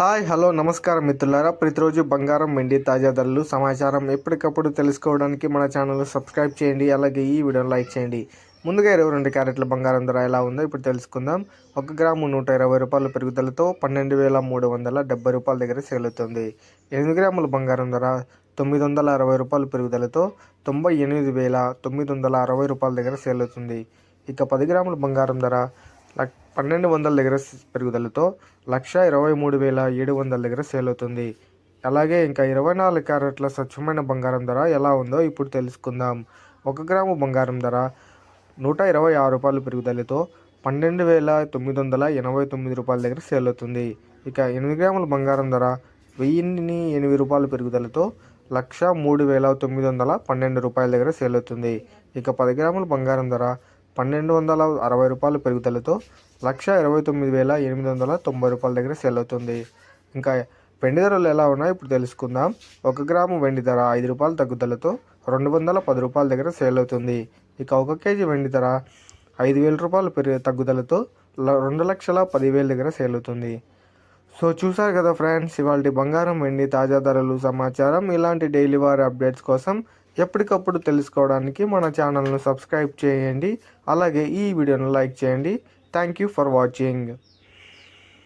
Hi hello నమస్కారం మిత్రులారా. ప్రతిరోజు బంగారం వెండి తాజా ధరలు సమాచారం ఎప్పటికప్పుడు తెలుసుకోవడానికి మన ఛానల్ సబ్స్క్రైబ్ చేయండి. అలాగే ఈ వీడియోని లైక్ చేయండి. ముందుగా 22 క్యారెట్ల బంగారం ధర ఎలా ఉందో ఇప్పుడు తెలుసుకుందాం. 1 గ్రాము 120 రూపాయల పెరుగుదలతో 12,370 రూపాయల దగ్గర సేల్ అవుతుంది. 8 గ్రాముల బంగారం ధర 960 రూపాయల పెరుగుదలతో 98,960 రూపాయల దగ్గర సేల్ అవుతుంది. ఇక 10 గ్రాముల బంగారం ధర 1200 దగ్గర పెరుగుదలతో 1,23,700 దగ్గర సేల్ అవుతుంది. అలాగే ఇంకా 24 క్యారెట్ల స్వచ్ఛమైన బంగారం ధర ఎలా ఉందో ఇప్పుడు తెలుసుకుందాం. 1 గ్రాము బంగారం ధర 126 రూపాయల పెరుగుదలతో 12,989 రూపాయల దగ్గర సేల్ అవుతుంది. ఇక 8 గ్రాముల బంగారం ధర 1,008 రూపాయల పెరుగుదలతో 1,03,912 రూపాయల దగ్గర సేల్ అవుతుంది. ఇక 10 గ్రాముల బంగారం ధర 1,260 రూపాయల పెరుగుదలతో 1,29,890 రూపాయల దగ్గర సేల్ అవుతుంది. ఇంకా వెండి ధరలు ఎలా ఉన్నాయో ఇప్పుడు తెలుసుకుందాం. 1 గ్రాము వెండి ధర 5 రూపాయల తగ్గుదలతో 210 రూపాయల దగ్గర సేల్ అవుతుంది. ఇక 1 కేజీ వెండి ధర 5,000 రూపాయల తగ్గుదలతో 2,10,000 దగ్గర సేల్ అవుతుంది. సో చూసారు కదా ఫ్రెండ్స్, ఇవాళ బంగారం వెండి తాజా ధరలు సమాచారం. ఇలాంటి డైలీ వారి అప్డేట్స్ కోసం ఎప్పటికప్పుడు తెలుసుకోవడానికి మన ఛానల్ను సబ్స్క్రైబ్ చేయండి. అలాగే ఈ వీడియోను లైక్ చేయండి. Thank you for watching.